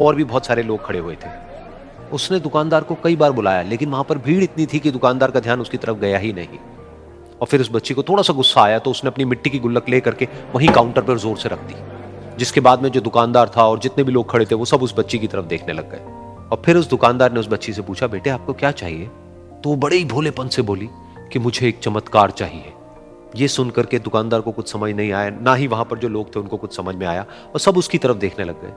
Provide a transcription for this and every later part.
और भी बहुत सारे लोग खड़े हुए थे। उसने दुकानदार को कई बार बुलाया, लेकिन वहां पर भीड़ इतनी थी कि दुकानदार का ध्यान उसकी तरफ गया ही नहीं। और फिर उस बच्ची को थोड़ा सा गुस्सा आया तो उसने अपनी मिट्टी की गुल्लक ले करके वहीं काउंटर पर जोर से रख दी, जिसके बाद में जो दुकानदार था और जितने भी लोग खड़े थे वो सब उस बच्ची की तरफ देखने लग गए। और फिर उस दुकानदार ने उस बच्ची से पूछा, बेटे आपको क्या चाहिए? तो वो बड़े ही भोलेपन से बोली कि मुझे एक चमत्कार चाहिए। ये सुनकर के दुकानदार को कुछ समझ नहीं आया, ना ही वहां पर जो लोग थे उनको कुछ समझ में आया, और सब उसकी तरफ देखने लग गए।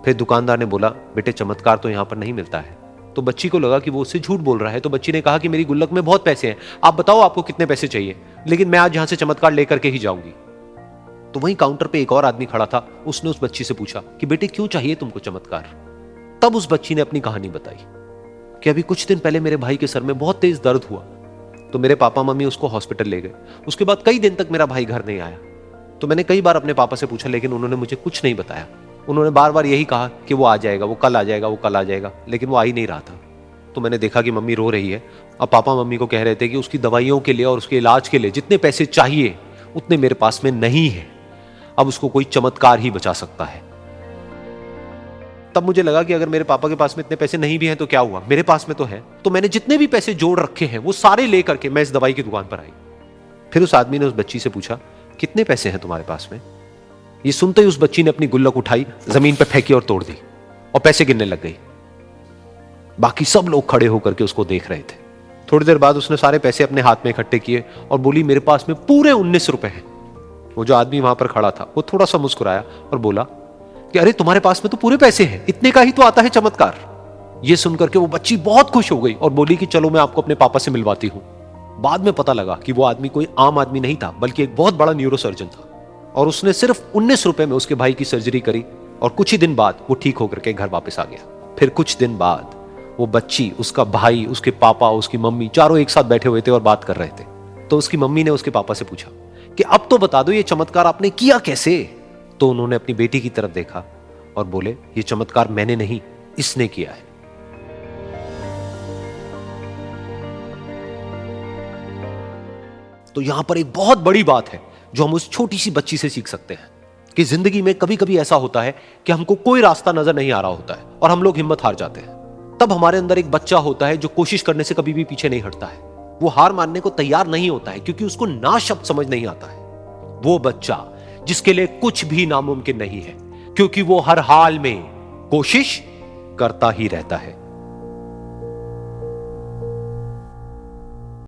फिर दुकानदार ने बोला, बेटे चमत्कार तो यहां पर नहीं मिलता है। तो बच्ची को लगा कि वो उससे झूठ बोल रहा है, तो बच्ची ने कहा कि मेरी गुल्लक में बहुत पैसे हैं, आप बताओ आपको कितने पैसे चाहिए, लेकिन मैं आज यहां से चमत्कार लेकर के ही जाऊंगी। तो वहीं काउंटर पे एक और आदमी खड़ा था, उसने उस बच्ची से पूछा कि बेटे क्यों चाहिए तुमको चमत्कार? तब उस बच्ची ने अपनी कहानी बताई कि अभी कुछ दिन पहले मेरे भाई के सर में बहुत तेज दर्द हुआ, तो मेरे पापा मम्मी उसको हॉस्पिटल ले गए। उसके बाद कई दिन तक मेरा भाई घर नहीं आया। तो मैंने कई बार अपने पापा से पूछा, लेकिन उन्होंने मुझे कुछ नहीं बताया। उन्होंने बार बार यही कहा कि वो आ जाएगा, वो कल आ जाएगा, वो कल आ जाएगा, लेकिन वो आ ही नहीं रहा था। तो मैंने देखा कि मम्मी रो रही है, और पापा मम्मी को कह रहे थे कि उसकी दवाइयों के लिए और उसके इलाज के लिए जितने पैसे चाहिए उतने मेरे पास में नहीं है, अब उसको कोई चमत्कार ही बचा सकता है। तब मुझे लगा कि अगर मेरे पापा के पास में इतने पैसे नहीं भी हैं तो क्या हुआ, मेरे पास में तो है। तो मैंने जितने भी पैसे जोड़ रखे हैं वो सारे लेकर के मैं इस दवाई की दुकान पर आई। फिर उस आदमी ने उस बच्ची से पूछा, कितने पैसे हैं तुम्हारे पास में? ये सुनते ही उस बच्ची ने अपनी गुल्लक उठाई, जमीन पर फेंकी और तोड़ दी, और पैसे गिनने लग गई। बाकी सब लोग खड़े होकर के उसको देख रहे थे। थोड़ी देर बाद उसने सारे पैसे अपने हाथ में इकट्ठे किए और बोली, मेरे पास में पूरे 19 रुपए हैं। वो जो आदमी वहां पर खड़ा था वो थोड़ा सा मुस्कुराया और बोला कि अरे तुम्हारे पास में तो पूरे पैसे हैं, इतने का ही तो आता है चमत्कार। ये सुनकर के वो बच्ची बहुत खुश हो गई और बोली कि चलो मैं आपको अपने पापा से मिलवाती हूं। बाद में पता लगा कि वो आदमी कोई आम आदमी नहीं था, बल्कि एक बहुत बड़ा न्यूरोसर्जन था, और उसने सिर्फ 19 रुपए में उसके भाई की सर्जरी करी, और कुछ ही दिन बाद वो ठीक होकर के घर वापस आ गया। फिर कुछ दिन बाद वो बच्ची, उसका भाई, उसके पापा, उसकी मम्मी चारों एक साथ बैठे हुए थे और बात कर रहे थे। तो उसकी मम्मी ने उसके पापा से पूछा कि अब तो बता दो ये चमत्कार आपने किया कैसे? तो उन्होंने अपनी बेटी की तरफ देखा और बोले, ये चमत्कार मैंने नहीं, इसने किया है। तो यहां पर एक बहुत बड़ी बात है जो हम उस छोटी सी बच्ची से सीख सकते हैं कि जिंदगी में कभी कभी ऐसा होता है कि हमको कोई रास्ता नजर नहीं आ रहा होता है और हम लोग हिम्मत हार जाते हैं। तब हमारे अंदर एक बच्चा होता है जो कोशिश करने से कभी भी पीछे नहीं हटता है। वो हार मानने को तैयार नहीं होता है क्योंकि उसको ना शब्द समझ नहीं आता है। वो बच्चा जिसके लिए कुछ भी नामुमकिन नहीं है, क्योंकि वो हर हाल में कोशिश करता ही रहता है।